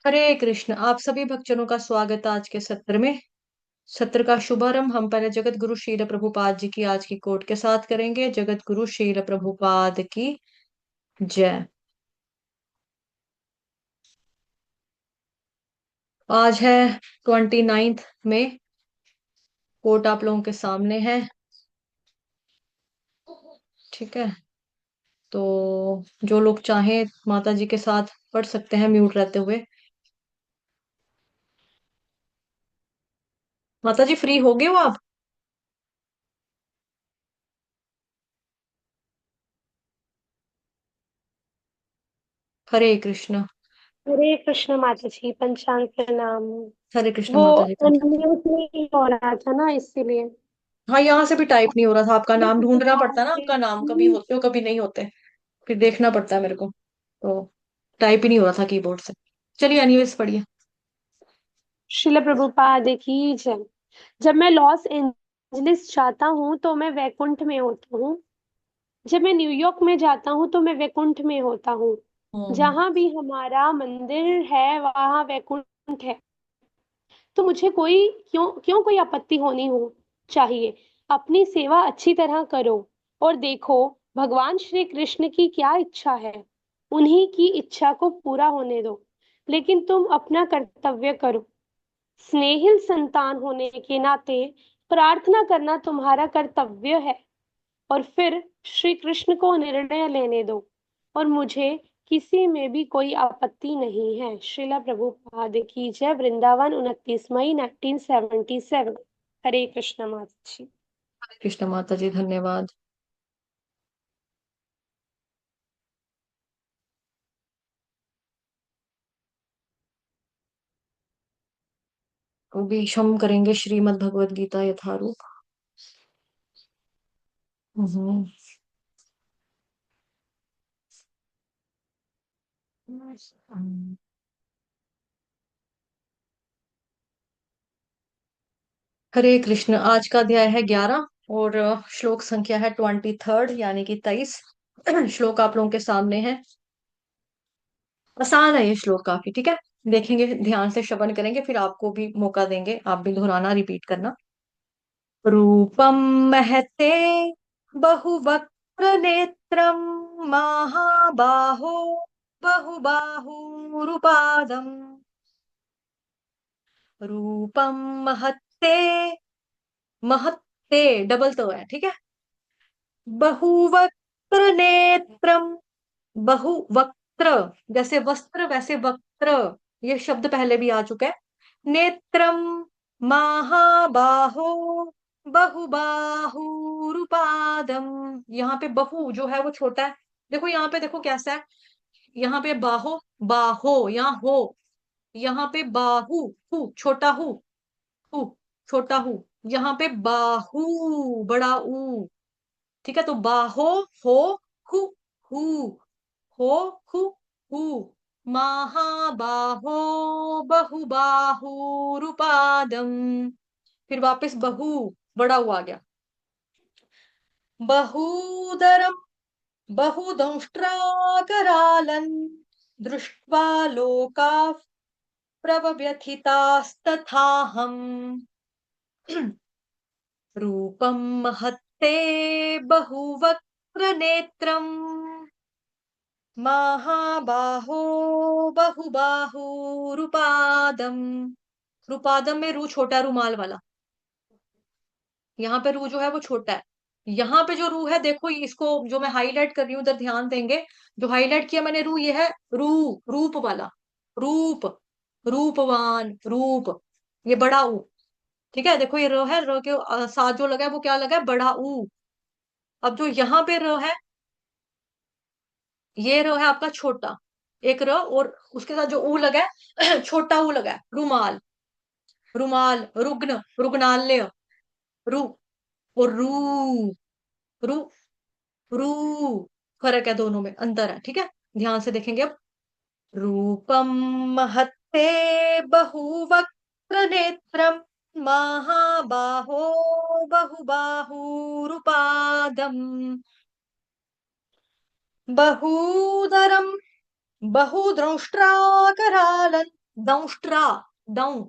हरे कृष्ण। आप सभी भक्तजनों का स्वागत है आज के सत्र में। सत्र का शुभारंभ हम पहले जगत गुरु श्रील प्रभुपाद जी की आज की कोट के साथ करेंगे। जगत गुरु श्रील प्रभुपाद की जय। आज है 29 मई। कोट आप लोगों के सामने है। ठीक है, तो जो लोग चाहें माता जी के साथ पढ़ सकते हैं म्यूट रहते हुए। माता जी फ्री हो गए हो आप? हरे कृष्ण। हरे कृष्ण माता जी, पंचांग प्रणाम। हरे कृष्ण वो माता जी। अनम्यूट नहीं हो रहा था ना, इसीलिए। हाँ, यहाँ से भी टाइप नहीं हो रहा था। आपका नाम ढूंढना पड़ता है ना, आपका नाम कभी होते हो कभी नहीं होते, फिर देखना पड़ता है मेरे को। तो टाइप ही नहीं हो रहा था कीबोर्ड से। चलिए एनीवेज पढ़िए। शिल प्रभुपाद की जय। जब मैं लॉस एंजलिस जाता हूँ तो मैं वैकुंठ में होता हूँ। जब मैं न्यूयॉर्क में जाता हूँ तो मैं वैकुंठ में होता हूँ। हम्म। जहां भी हमारा मंदिर है वहां वैकुंठ है। तो मुझे कोई क्यों क्यों कोई आपत्ति होनी हो चाहिए। अपनी सेवा अच्छी तरह करो और देखो भगवान श्री कृष्ण की क्या इच्छा है। उन्हीं की इच्छा को पूरा होने दो, लेकिन तुम अपना कर्तव्य करो। स्नेहिल संतान होने के नाते प्रार्थना करना तुम्हारा कर्तव्य है। और फिर श्री कृष्ण को निर्णय लेने दो, और मुझे किसी में भी कोई आपत्ति नहीं है। श्रीला प्रभुपाद की जय। वृंदावन, 29 मई 1977। हरे कृष्ण माता जी। कृष्ण माता जी धन्यवाद। अभी हम करेंगे श्रीमद् भगवद गीता यथारूप। हम्म। हरे कृष्ण। आज का अध्याय है 11 और श्लोक संख्या है 23, यानी कि 23। श्लोक आप लोगों के सामने है। आसान है ये श्लोक काफी। ठीक है, देखेंगे, ध्यान से श्रवण करेंगे, फिर आपको भी मौका देंगे, आप भी दोहराना, रिपीट करना। रूपम महते बहुवक्त्र नेत्रम महाबाहो बहुबाहुरुपादम। रूपम महत्ते, महत्ते डबल तो है, ठीक है। बहुवक्त्र नेत्रम, बहुवक्त्र जैसे वस्त्र वैसे वक्त्र, ये शब्द पहले भी आ चुका है। नेत्रम महाबाहो बहुबाहुरुपादम। यहाँ पे बहु जो है वो छोटा है। देखो यहाँ पे, देखो कैसा है। यहाँ पे बाहो, बाहो यहाँ हो, यहाँ पे बाहु, हु छोटा हु छोटा हु। यहाँ पे बाहु बड़ा ऊ। ठीक है, तो बाहो, हो, हु, हु, हो, हु, हु। महाबाहो बहुबाहुरुपादम। फिर वापस बहु, बड़ा हुआ आ गया। बहूदरम बहुदंष्ट्राकरालन् दृष्ट्वा लोका प्रव्यथितास्तथाहम्। रूपं महत्ते बहुवक्त्र नेत्रम् महाबाहो बहुबाहुरुपादम। रुपादम में रू छोटा, रुमाल वाला। यहाँ पे रू जो है वो छोटा है। यहाँ पे जो रू है, देखो इसको जो मैं हाईलाइट कर रही हूँ उधर ध्यान देंगे। जो हाईलाइट किया मैंने रू, ये है रू, रूप वाला। रूप, रूपवान, रूप, ये बड़ा ऊ। ठीक है, देखो ये र है, र के साथ जो लगा है वो क्या लगा है, बड़ा ऊ। अब जो यहाँ पे र है, ये र है आपका छोटा, एक र, और उसके साथ जो ऊ लगा है छोटा ऊ लगा है, रुमाल, रुमाल, रुग्ण, रुग्णालय, रु, और रू, रू, रू। फर्क है, दोनों में अंतर है। ठीक है, ध्यान से देखेंगे अब। रूपम महत्ते बहुवक्त्र नेत्रम महाबाहो बहुबाहुरुपादम। बहूदरम बहुद्रष्टाकरालन् दंष्ट्रा, दं,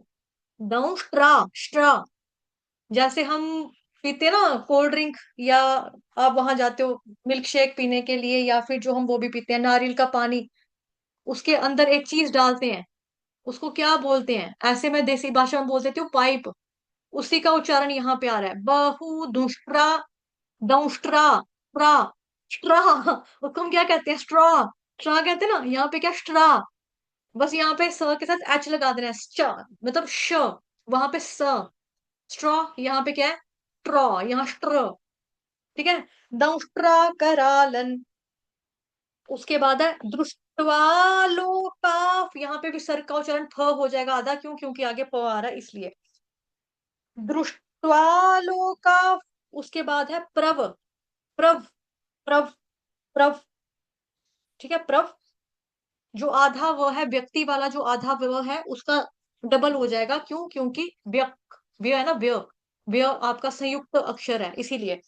दंष्ट्रा, स्ट्रा। जैसे हम पीते हैं ना कोल्ड ड्रिंक, या आप वहां जाते हो मिल्क शेक पीने के लिए, या फिर जो हम वो भी पीते हैं नारियल का पानी, उसके अंदर एक चीज डालते हैं, उसको क्या बोलते हैं? ऐसे मैं देसी भाषा में बोल देती हूँ पाइप। उसी का उच्चारण यहाँ पे आ रहा है, बहु दुष्ट्रा, दंष्ट्रा, स्ट्रा, स्ट्रा। उसको हम क्या कहते हैं? स्ट्रॉ, स्ट्रॉ कहते हैं ना, यहाँ पे क्या स्ट्रा। बस यहाँ पे स के साथ एच लगा देना है, मतलब श, वहां पे स। स्ट्रॉ, यहाँ पे क्या है? ट्रॉ, यहाँ स्ट्र। ठीक है, दंष्ट्रा करालन। उसके बाद है दृष्टवालोकाफ, यहाँ पे भी सर का उच्चारण फ हो जाएगा आधा, क्यों? क्योंकि आगे प आ रहा है इसलिए। दृष्टवालोकाफ। उसके बाद है प्रव, प्रव, प्रव, प्रव। ठीक है, प्रव। जो आधा व है, व्यक्ति वाला जो आधा व है, उसका डबल हो जाएगा, क्यों? क्योंकि व्यक, व्यय है ना, व्यय, व्यय आपका संयुक्त अक्षर है, इसीलिए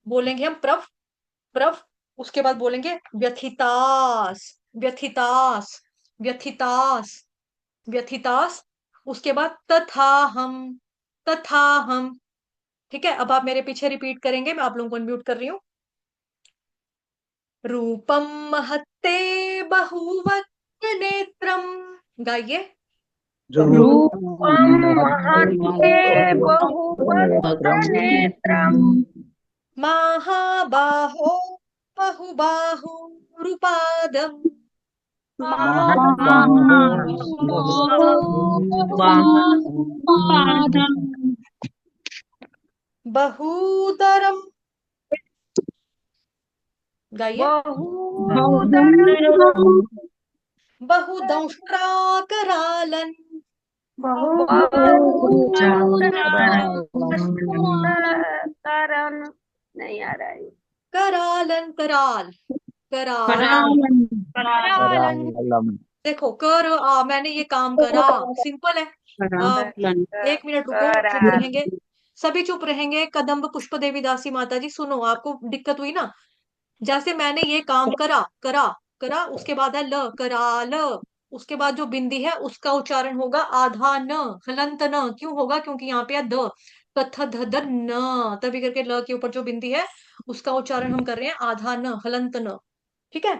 बोलेंगे हम प्रव, प्रव। उसके बाद बोलेंगे व्यथितास, व्यथितास, व्यथितास, व्यथितास। उसके बाद तथा हम, तथा हम। ठीक है, अब आप मेरे पीछे रिपीट करेंगे, मैं आप लोगों को अनम्यूट कर रही हूँ। रूपम महत्ते बहुवक्त्र नेत्रम, गाइए। रूपं महत्ते बहुवक्त्रनेत्रम् रूपम् महाबाहो बहुबाहुरुपादम, महाबाहो पादम् बहूदरम, गाइए। बहुदरम् बहुदंष्ट्राकरालन, बहुदंष्ट्राकरन् नहीं आ रहा है। करालन, कराल, कराल। करालम् करालन देखो कर मैंने ये काम करा, सिंपल है। आ, करालम् 1 मिनट रुको, चुप कराल रहेंगे, सभी चुप रहेंगे। कदम्ब पुष्प देवी दासी माता जी सुनो, आपको दिक्कत हुई ना? जैसे मैंने ये काम करा, करा, करा, उसके बाद है ल, कराल। उसके बाद जो बिंदी है उसका उच्चारण होगा आधा न, हलंत न। क्यों होगा? क्योंकि यहाँ पे है द, कथ ध ध न, तभी करके ल के ऊपर जो बिंदी है उसका उच्चारण हम कर रहे हैं आधा न, हलंत न। ठीक है,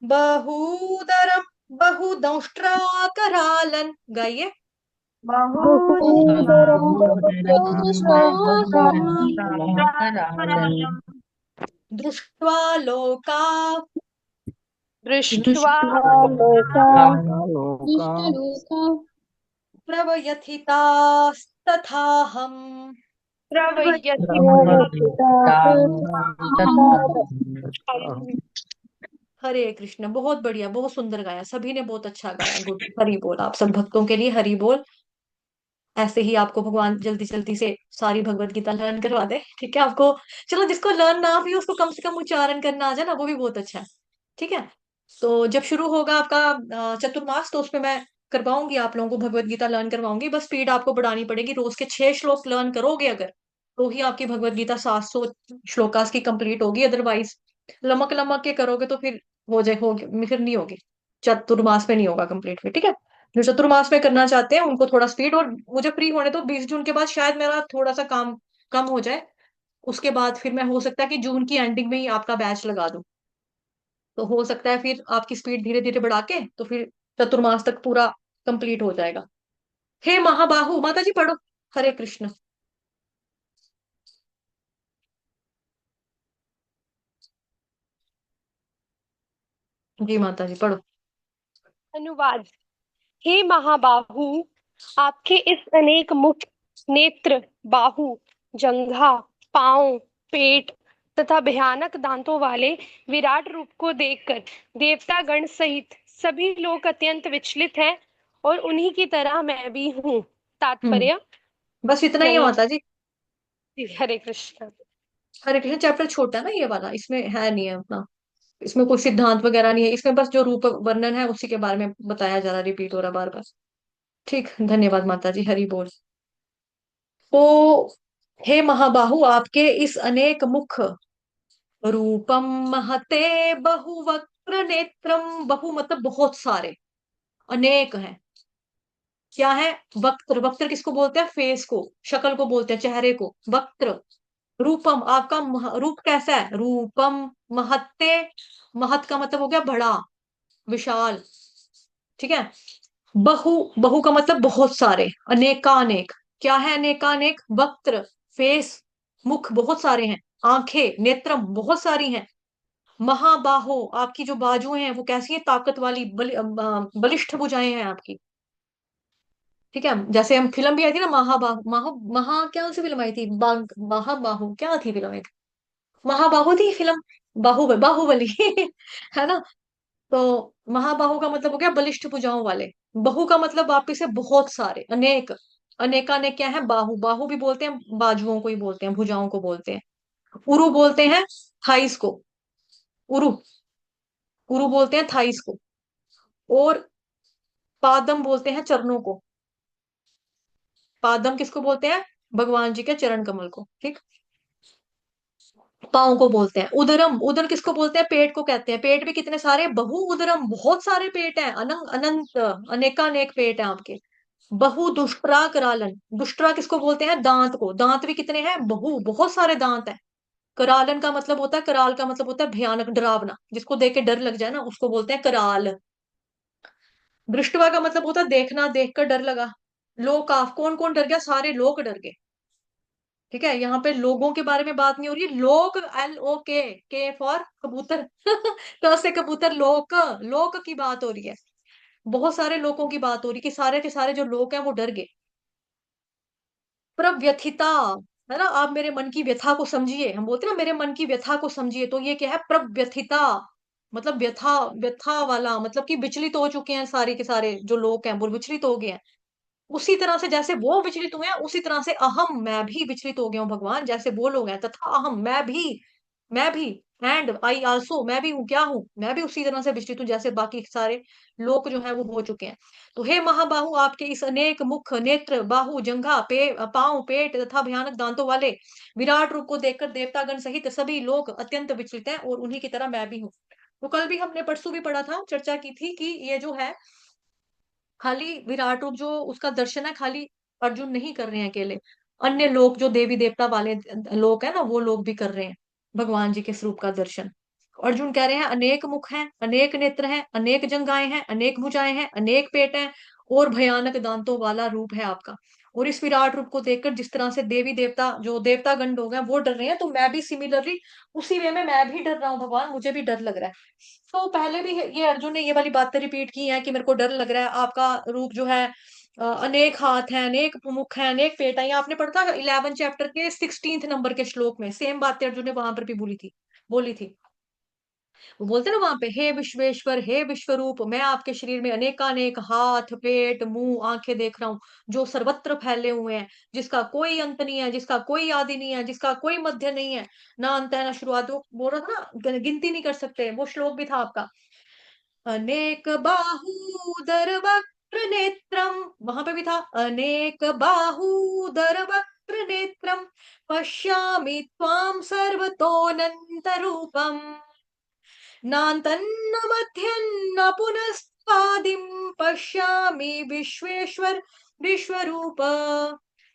बहुदरम, बहुदंष्ट्राकरालन, गाइए। बहुदरम् करालम् दृष्ट्वा लोका दृष्ट्वा दृष्ट्वा लोका प्रवयथितास्तथाहम्, प्रवयति हरे कृष्ण। बहुत बढ़िया, बहुत सुंदर गाया, सभी ने बहुत अच्छा गाया, गुड, हरि बोल। आप सब भक्तों के लिए हरि बोल। ऐसे ही आपको भगवान जल्दी जल्दी से सारी भगवत गीता लर्न करवा दे, ठीक है आपको। चलो, जिसको लर्न ना भी हो उसको कम से कम उच्चारण करना आ जाए ना, वो भी बहुत अच्छा है। ठीक है, तो जब शुरू होगा आपका चतुर्मास, तो उसमें मैं करवाऊंगी आप लोगों को भगवत गीता लर्न करवाऊंगी। बस स्पीड आपको बढ़ानी पड़ेगी, रोज के 6 श्लोक लर्न करोगे अगर, तो ही आपकी भगवत गीता 700 श्लोकास की कंप्लीट होगी। अदरवाइज लमक लमक के करोगे तो फिर हो जाए, होगी फिर नहीं होगी, चतुर्मास में नहीं होगा कंप्लीट फिर। ठीक है, जो चतुर्मास में करना चाहते हैं उनको थोड़ा स्पीड, और मुझे फ्री होने तो 20 जून के बाद शायद मेरा थोड़ा सा काम कम हो जाए। उसके बाद फिर मैं, हो सकता है कि जून की एंडिंग में ही आपका बैच लगा दूं, तो हो सकता है फिर आपकी स्पीड धीरे धीरे बढ़ा के, तो फिर चतुर्मास तक पूरा कंप्लीट हो जाएगा। हे महाबाहु, माता जी पढ़ो। हरे कृष्ण। जी माता जी पढ़ो। अनुवाद। हे महाबाहु, आपके इस अनेक मुख, नेत्र, बाहु, जंघा, पांव, पेट तथा भयानक दांतों वाले विराट रूप को देखकर देवतागण सहित सभी लोग अत्यंत विचलित हैं, और उन्हीं की तरह मैं भी हूँ। हम्म, तात्पर्य। बस इतना ही है नहीं। माता जी। हरे कृष्ण। हरे कृष्ण चैप्टर छोटा है ना ये वाला, इसमें है नहीं है अपना, इसमें कोई सिद्धांत वगैरह नहीं है, इसमें बस जो रूप वर्णन है उसी के बारे में बताया जा रहा, रिपीट हो रहा बार बार। ठीक, धन्यवाद माता जी, हरि बोल। तो हे महाबाहु, आपके इस अनेक मुख, रूपम महते बहुवक्त्र नेत्रम, बहु मतलब बहुत सारे, अनेक हैं, क्या है? वक्त्र। वक्त्र किसको बोलते हैं? फेस को, शक्ल को बोलते हैं, चेहरे को वक्त्र। रूपम, आपका रूप कैसा है? रूपम। महत्ते, महत का मतलब हो गया बड़ा, विशाल। ठीक है। बहु, बहु का मतलब बहुत सारे, अनेकानेक। क्या है अनेकानेक? वक्त्र, फेस, मुख बहुत सारे हैं, आंखें, नेत्रम बहुत सारी हैं। महाबाहो, आपकी जो बाजुएं हैं वो कैसी है? ताकत वाली, बलिष्ठ भुजाएं हैं आपकी। ठीक है। जैसे हम फिल्म भी आई थी ना, महाबाहु, महा क्या उनसे फिल्म आई थी? महाबाहु क्या थी फिल्म? एक महाबाहु थी फिल्म, बाहुबली है ना? तो महाबाहु का मतलब हो गया बलिष्ठ भुजाओं वाले। बहु का मतलब वापिस से बहुत सारे, अनेक। अनेकानेक क्या है? बाहु। बाहु भी बोलते हैं बाजुओं को ही बोलते हैं, भुजाओं को बोलते हैं। उरु बोलते हैं थाइस को, उरु। उरु बोलते हैं थाइस को। और पादम बोलते हैं चरणों को। पादम किसको बोलते हैं? भगवान जी के चरण कमल को। ठीक। पाँव को बोलते हैं उदरम। उदर किसको बोलते हैं? पेट को कहते हैं। पेट भी कितने सारे? बहु उदरम, बहुत सारे पेट हैं, अनंत अनंत, अनेकानेक पेट हैं आपके। बहु दुष्ट्रा करालन। दुष्ट्रा किसको बोलते हैं? दांत को। दांत भी कितने हैं? बहु, बहुत सारे दांत हैं। करालन का मतलब होता है, कराल का मतलब होता है भयानक, डरावना, जिसको देख के डर लग जाए ना उसको बोलते हैं कराल। दृष्टवा का मतलब होता है देखना, देखकर डर लगा। लोकाफ, कौन कौन डर गया? सारे लोग डर गए। ठीक है। यहाँ पे लोगों के बारे में बात नहीं हो रही है। लोग, L O K, फॉर कबूतर क से कबूतर, लोक, लोक की बात हो रही है। बहुत सारे लोगों की बात हो रही है कि सारे के सारे जो लोग हैं वो डर गए। प्रव्यथिता, है ना? आप मेरे मन की व्यथा को समझिए, हम बोलते हैं ना मेरे मन की व्यथा को समझिए, तो ये क्या है? प्रव्यथिता, मतलब व्यथा, व्यथा वाला, मतलब कि विचलित हो चुके हैं सारे के सारे जो लोग हैं, वो विचलित हो गए हैं। उसी तरह से जैसे वो विचलित हुए हैं, उसी तरह से अहम, मैं भी विचलित हो गया हूँ भगवान, जैसे वो लोग हैं। तथा अहम, मैं भी एंड आई आल्सो, मैं भी हूँ, क्या हूँ? मैं भी उसी तरह से विचलित हूँ जैसे बाकी सारे लोग जो है वो हो चुके हैं। तो हे महाबाहु, आपके इस अनेक मुख, नेत्र, बाहु, जंघा, पांव, पेट तथा भयानक दांतों वाले विराट रूप को देखकर देवतागण सहित सभी लोग अत्यंत विचलित हैं, और उन्हीं की तरह मैं भी हूँ। तो कल भी हमने, परसों भी पढ़ा था, चर्चा की थी कि ये जो है खाली विराट रूप जो उसका दर्शन है, खाली अर्जुन नहीं कर रहे हैं अकेले, अन्य लोग जो देवी देवता वाले लोग हैं ना, वो लोग भी कर रहे हैं भगवान जी के स्वरूप का दर्शन। अर्जुन कह रहे हैं अनेक मुख हैं, अनेक नेत्र हैं, अनेक जंघाएं हैं, अनेक भुजाएं हैं, अनेक पेट हैं, और भयानक दांतों वाला रूप है आपका। और इस विराट रूप को देखकर जिस तरह से देवी देवता, जो देवता गण लोग हैं वो डर रहे हैं, तो मैं भी सिमिलरली उसी वे में मैं भी डर रहा हूँ भगवान, मुझे भी डर लग रहा है। तो पहले भी ये अर्जुन ने ये वाली बातें रिपीट की हैं कि मेरे को डर लग रहा है, आपका रूप जो है अनेक हाथ हैं, अनेक मुख हैं, अनेक पेट हैं। ये आपने पढ़ा था 11 चैप्टर के 16 नंबर के श्लोक में, सेम बातें अर्जुन ने वहां पर भी बोली थी। वो बोलते ना वहां पे, हे विश्वेश्वर, हे विश्वरूप, मैं आपके शरीर में अनेकानेक हाथ, पेट, मुंह, आंखें देख रहा हूँ, जो सर्वत्र फैले हुए हैं, जिसका कोई अंत नहीं है, जिसका कोई आदि नहीं है, जिसका कोई मध्य नहीं है, ना अंत है ना शुरुआत। वो बोल रहा था ना, गिनती नहीं कर सकते, वो श्लोक भी था आपका। अनेक बाहूदर वक्त्र नेत्रम, वहां पे भी था, अनेक बाहूदर वक्त्र नेत्रम, पश्यामि त्वाम सर्वतोऽनंत रूपम, नान्तन्न मध्यन्न पुनस्त्वादिं पश्यामि विश्वेश्वर विश्वरूप।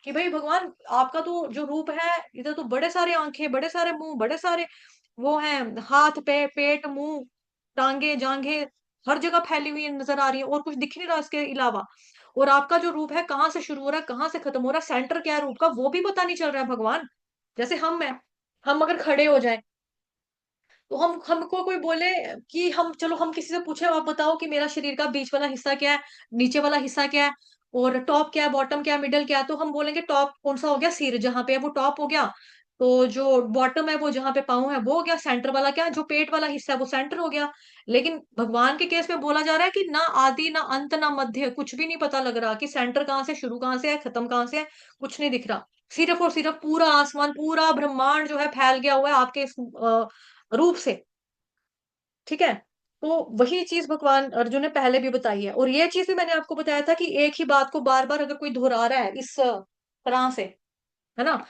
कि भाई भगवान, आपका तो जो रूप है, इधर तो बड़े सारे आंखें, बड़े सारे मुंह, बड़े सारे वो हैं, हाथ पे, पेट, मुंह, टांगे, जांघें, हर जगह फैली हुई नजर आ रही है, और कुछ दिख नहीं रहा इसके अलावा। और आपका जो रूप है, कहाँ से शुरू हो रहा है, कहाँ से खत्म हो रहा है, सेंटर क्या है रूप का, वो भी पता नहीं चल रहा है भगवान। जैसे हम हैं, हम अगर खड़े हो जाए, तो हम, हमको कोई बोले कि हम, चलो हम किसी से पूछे, आप बताओ कि मेरा शरीर का बीच वाला हिस्सा क्या है, नीचे वाला हिस्सा क्या है, और टॉप क्या है, बॉटम क्या है, मिडल क्या है, तो हम बोलेंगे टॉप कौन सा हो गया? सिर जहां पे है वो टॉप हो गया। तो जो बॉटम है वो जहां पे पाँव है वो हो गया। सेंटर वाला क्या है? जो पेट वाला हिस्सा है वो सेंटर हो गया। लेकिन भगवान के केस में बोला जा रहा है कि ना आदि, ना अंत, ना मध्य, कुछ भी नहीं पता लग रहा कि सेंटर कहाँ से शुरू, कहाँ से है खत्म, कहाँ से है, कुछ नहीं दिख रहा। सिर्फ और सिर्फ पूरा आसमान, पूरा ब्रह्मांड जो है फैल गया हुआ है आपके इस रूप से। ठीक है। तो वही चीज भगवान अर्जुन ने पहले भी बताई है, और ये चीज भी मैंने आपको बताया था कि एक ही बात को बार बार अगर कोई दोहरा रहा है इस तरह से, है ना,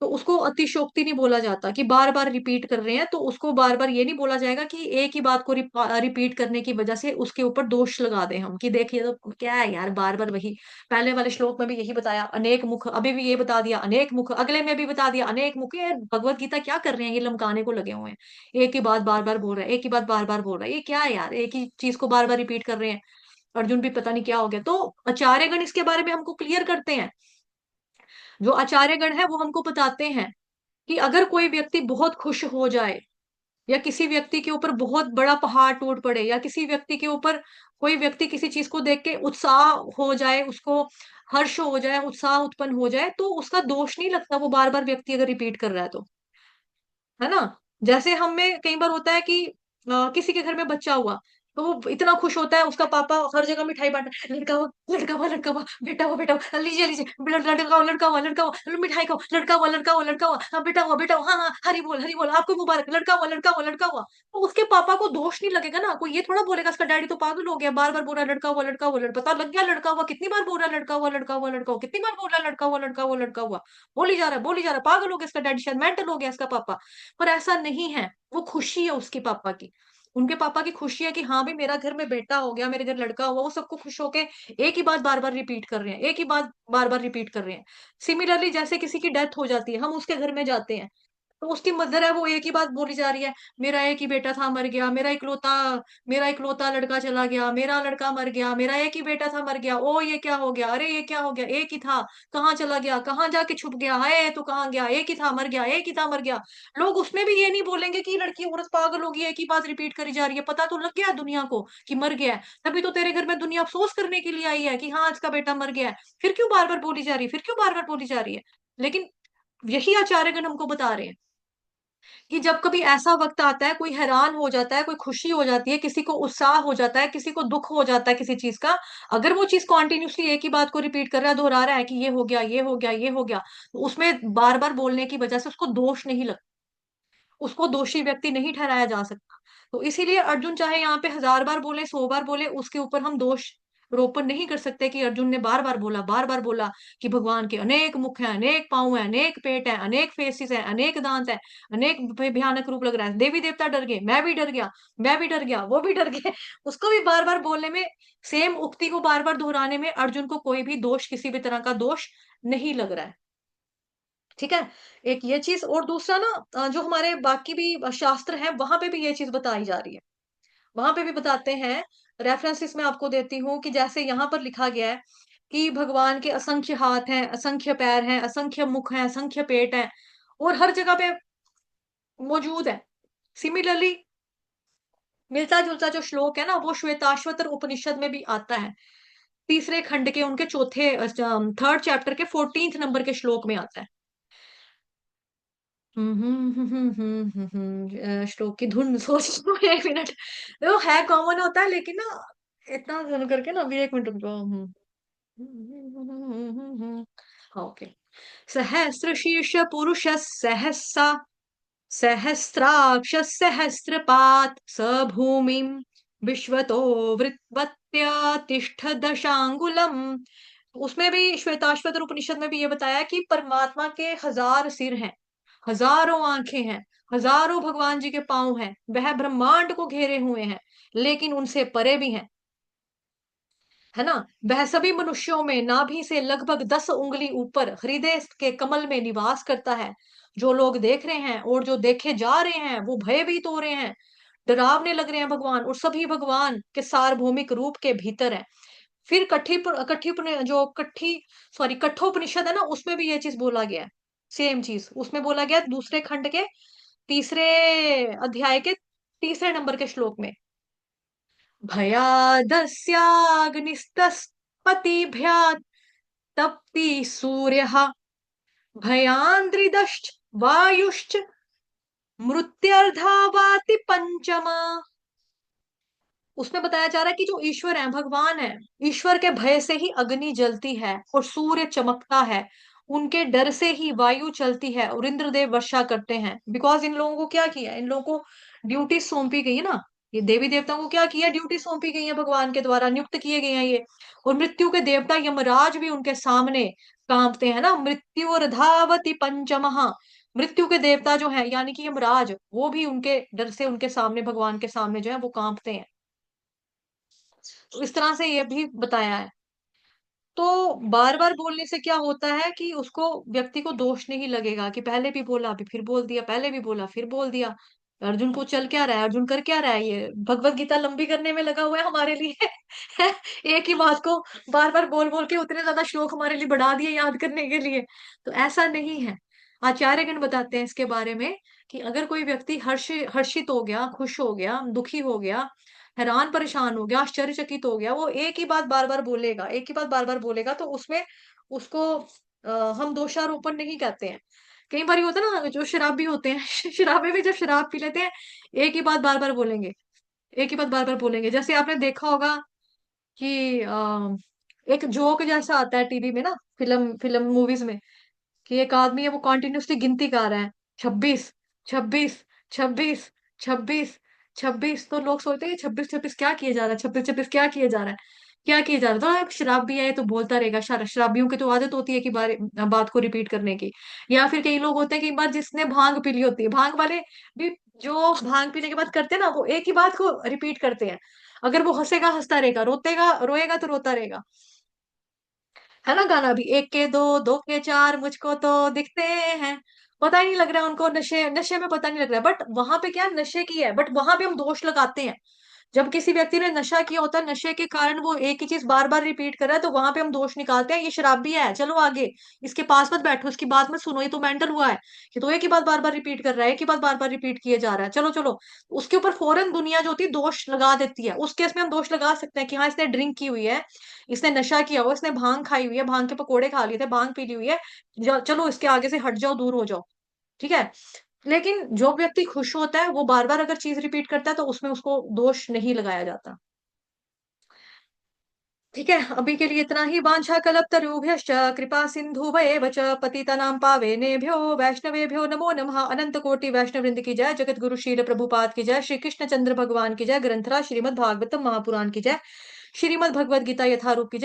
तो उसको अतिशयोक्ति नहीं बोला जाता कि बार बार रिपीट कर रहे हैं, तो उसको बार बार ये नहीं बोला जाएगा कि एक ही बात को रिपीट करने की वजह से उसके ऊपर दोष लगा दें हम कि देखिए तो क्या है यार, बार बार वही। पहले वाले श्लोक में भी यही बताया अनेक मुख, अभी भी ये बता दिया अनेक मुख, अगले में भी बता दिया अनेक मुख। ये भगवत गीता क्या कर रहे हैं, ये लमकाने को लगे हुए हैं, एक ही बात बार बार बोल रहा है, एक ही बात बार बार बोल रहा है, ये क्या है यार, एक ही चीज को बार बार रिपीट कर रहे हैं। अर्जुन भी पता नहीं क्या हो गया। तो आचार्यगण इसके बारे में हमको क्लियर करते हैं। जो आचार्यगण है वो हमको बताते हैं कि अगर कोई व्यक्ति बहुत खुश हो जाए, या किसी व्यक्ति के ऊपर बहुत बड़ा पहाड़ टूट पड़े, या किसी व्यक्ति के ऊपर कोई व्यक्ति किसी चीज को देख के उत्साह हो जाए, उसको हर्ष हो जाए, उत्साह उत्पन्न हो जाए, तो उसका दोष नहीं लगता वो बार बार व्यक्ति अगर रिपीट कर रहा है तो। है ना। जैसे हम में कई बार होता है कि किसी के घर में बच्चा हुआ, तो वो इतना खुश होता है, उसका पापा हर जगह मिठाई बांट रहा है, लड़का हुआ लड़का हुआ लड़का हुआ, बेटा हुआ बेटा हुआ, लीजिए लीजिए, लड़का हुआ लड़का हुआ लड़का हुआ, मिठाई खाओ, लड़का हुआ लड़का हुआ लड़का हुआ, हाँ बेटा हुआ, हाँ हाँ, हरी बोल आपको मुबारक, लड़का हुआ लड़का हुआ लड़का हुआ। तो उसके पापा को दोष नहीं लगेगा ना, कोई ये थोड़ा बोलेगा इसका डैडी तो पागल हो गया, बार बार बोल रहा है लड़का हुआ लड़का हुआ, पता लग गया लड़का हुआ, कितनी बार बोल रहा है लड़का हुआ लड़का हुआ लड़का हुआ, कितनी बार बोल रहा है लड़का हुआ लड़का हुआ लड़का हुआ, बोली जा रहा है बोली जा रहा है, पागल हो गया इसका डैडी, शायद मेंटल हो गया इसका पापा। पर ऐसा नहीं है, वो खुशी है उसके पापा की, उनके पापा की खुशी है कि हाँ भाई मेरा घर में बेटा हो गया, मेरे घर लड़का हुआ, वो सबको खुश होके एक ही बात बार बार रिपीट कर रहे हैं, एक ही बात बार बार रिपीट कर रहे हैं। सिमिलरली जैसे किसी की डेथ हो जाती है, हम उसके घर में जाते हैं, तो उसकी मदर है, वो एक ही बात बोली जा रही है, मेरा एक ही बेटा था मर गया, मेरा इकलौता लड़का चला गया, मेरा लड़का मर गया, मेरा एक ही बेटा था मर गया, ओ ये क्या हो गया, अरे ये क्या हो गया, एक ही था, कहाँ चला गया, कहाँ जाके छुप गया, हाय तो कहाँ गया, एक ही था मर गया, एक ही था मर गया। लोग उसमें भी ये नहीं बोलेंगे कि लड़की औरत पागल होगी, एक ही बात रिपीट करी जा रही है, पता तो लग गया दुनिया को कि मर गया है, तभी तो तेरे घर में दुनिया अफसोस करने के लिए आई है कि हाँ आज का बेटा मर गया है, फिर क्यों बार बार बोली जा रही है, फिर क्यों बार बार बोली जा रही है। लेकिन यही आचार्यगण हमको बता रहे हैं कि जब कभी ऐसा वक्त आता है, कोई हैरान हो जाता है, कोई खुशी हो जाती है, किसी को उत्साह हो जाता है, किसी को दुख हो जाता है किसी चीज का, अगर वो चीज कॉन्टिन्यूसली एक ही बात को रिपीट कर रहा है, दोहरा रहा है कि ये हो गया ये हो गया ये हो गया, तो उसमें बार बार बोलने की वजह से उसको दोष नहीं लगता, उसको दोषी व्यक्ति नहीं ठहराया जा सकता। तो इसीलिए अर्जुन चाहे यहाँ पे 1000 बार बोले 100 बार बोले, उसके ऊपर हम दोष रोपण नहीं कर सकते कि अर्जुन ने बार बार बोला कि भगवान के अनेक मुख हैं, अनेक पांव हैं, अनेक पेट हैं, अनेक फेसिस हैं, अनेक दांत हैं, अनेक भयानक रूप लग रहा है, देवी देवता डर गए, मैं भी डर गया, मैं भी डर गया, वो भी डर गए। उसको भी बार बार बोलने में, सेम उक्ति को बार बार दोहराने में अर्जुन को कोई भी दोष, किसी भी तरह का दोष नहीं लग रहा है। ठीक है। एक ये चीज, और दूसरा ना, जो हमारे बाकी भी शास्त्र हैं वहां पे भी ये चीज बताई जा रही है, वहां पे भी बताते हैं। रेफरेंसेस मैं आपको देती हूँ कि जैसे यहाँ पर लिखा गया है कि भगवान के असंख्य हाथ हैं, असंख्य पैर हैं, असंख्य मुख हैं, असंख्य पेट हैं, और हर जगह पे मौजूद है। सिमिलरली मिलता जुलता जो श्लोक है ना, वो श्वेताश्वतर उपनिषद में भी आता है, तीसरे खंड के उनके चौथे, थर्ड चैप्टर के 14th नंबर के श्लोक में आता है। श्लोक की धुन सोच लो 1 मिनट। वो है कॉमन होता है लेकिन ना, इतना सुन करके ना, अभी 1 मिनट रुक जाओ। ओके। सहस्र शीर्ष पुरुष सहसा, सहस्राक्ष सहस्रपात स भूमिम विश्वतो वृत्वत्या तिष्ठ दशांगुलम। उसमें भी श्वेताश्वतर उपनिषद में भी ये बताया कि परमात्मा के 1000 सिर हैं, हजारों आंखें हैं, हजारों भगवान जी के पांव हैं, वह ब्रह्मांड को घेरे हुए हैं, लेकिन उनसे परे भी हैं। है ना। वह सभी मनुष्यों में नाभि से लगभग 10 उंगली ऊपर हृदय के कमल में निवास करता है। जो लोग देख रहे हैं और जो देखे जा रहे हैं वो भयभीत हो रहे हैं, डरावने लग रहे हैं भगवान, और सभी भगवान के सार्वभौमिक रूप के भीतर है। फिर कठोपनिषद है ना, उसमें भी ये चीज बोला गया है, सेम चीज उसमें बोला गया है, दूसरे खंड के तीसरे अध्याय के तीसरे नंबर के श्लोक में, भयादस्याग्निस्तपतिभ्यात् तप्ति सूर्यः भयान्द्रिदश्च वायुश्च मृत्यर्धावाति पंचमा। उसमें बताया जा रहा है कि जो ईश्वर है, भगवान है, ईश्वर के भय से ही अग्नि जलती है और सूर्य चमकता है, उनके डर से ही वायु चलती है और इंद्रदेव वर्षा करते हैं। बिकॉज इन लोगों को क्या किया, इन लोगों को ड्यूटी सौंपी गई है ना, ये देवी देवताओं को क्या किया, ड्यूटी सौंपी गई है भगवान के द्वारा, नियुक्त किए गए हैं ये। और मृत्यु के देवता यमराज भी उनके सामने कांपते हैं ना, मृत्यु धावति पंचमहा। मृत्यु के देवता जो है यानी कि यमराज, वो भी उनके डर से उनके सामने, भगवान के सामने जो है वो कांपते हैं। तो इस तरह से ये भी बताया है। तो बार बार बोलने से क्या होता है कि उसको, व्यक्ति को दोष नहीं लगेगा कि पहले भी बोला अभी फिर बोल दिया, पहले भी बोला फिर बोल दिया। अर्जुन को चल क्या रहा है, अर्जुन कर क्या रहा है, ये भगवत गीता लंबी करने में लगा हुआ है हमारे लिए। एक ही बात को बार बार बोल बोल के उतने ज्यादा श्लोक हमारे लिए बढ़ा दिए याद करने के लिए। तो ऐसा नहीं है। आचार्यगण बताते हैं इसके बारे में कि अगर कोई व्यक्ति हर्षित हो गया, खुश हो गया, दुखी हो गया, हैरान परेशान हो गया, आश्चर्यचकित हो गया, वो एक ही बात बार बार बोलेगा, एक ही बात बार बार बोलेगा, तो उसमें उसको हम दोषारोपण नहीं कहते हैं। कई बार ये होता है ना, जो शराबी होते हैं शराबी भी जब शराब पी लेते हैं, एक ही बात बार बार बोलेंगे, एक ही बात बार बार बोलेंगे। जैसे आपने देखा होगा कि एक जोक जैसा आता है टीवी में ना, फिल्म फिल्म मूवीज में, कि एक आदमी है वो कॉन्टिन्यूसली गिनती कर रहा है, 26, 26, 26, 26, 26। तो लोग सोचते हैं 26 26 क्या किया जा रहा है, 26 26 क्या किया जा रहा है, क्या किया जा रहा है। तो शराबी है तो बोलता रहेगा, शराबियों की तो आदत होती है कि बात को रिपीट करने की। या फिर कई लोग होते हैं कि एक बार जिसने भांग पी ली होती है, भांग वाले भी जो भांग पीने के बाद करते हैं ना, वो एक ही बात को रिपीट करते हैं। अगर वो हंसेगा हंसता रहेगा, रोतेगा रोएगा तो रोता रहेगा। है ना गाना भी, एक के दो, दो के चार, मुझको तो दिखते हैं। पता ही नहीं लग रहा है उनको, नशे नशे में पता नहीं लग रहा है, बट वहां पे क्या नशे की है, बट वहां पे हम दोष लगाते हैं। जब किसी व्यक्ति ने नशा किया होता है, नशे के कारण वो एक ही चीज बार बार रिपीट कर रहा है, तो वहां पे हम दोष निकालते हैं, ये शराबी है, चलो आगे, इसके पास मत बैठो, इसकी बात मत सुनो, ये तो मेंटल हुआ है, ये तो एक ही बात बार बार रिपीट कर रहा है, एक ही बात बार बार रिपीट किए जा रहा है, चलो चलो। उसके ऊपर फौरन दुनिया जो होती है दोष लगा देती है। उस केस में हम दोष लगा सकते हैं कि हाँ इसने ड्रिंक की हुई है, इसने नशा किया हुआ, इसने भांग खाई हुई है, भांग के पकोड़े खा लिए थे, भांग पी ली हुई है, चलो इसके आगे से हट जाओ, दूर हो जाओ। ठीक है। लेकिन जो व्यक्ति खुश होता है, वो बार बार अगर चीज रिपीट करता है, तो उसमें उसको दोष नहीं लगाया जाता। ठीक है, अभी के लिए इतना ही। वांछा कल्पतरुभ्यश्च कृपा सिन्धुभयेव च पतितानां पावनेभ्यो वैष्णवेभ्यो नमो नमः। अनंत कोटि वैष्णव वृंद की जय, जगत गुरु शील प्रभुपाद की जय, श्री कृष्ण चंद्र भगवान की जय, ग्रंथराज श्रीमद् भागवतम महापुराण की जय, श्रीमद् भगवद गीता यथारूप की जय।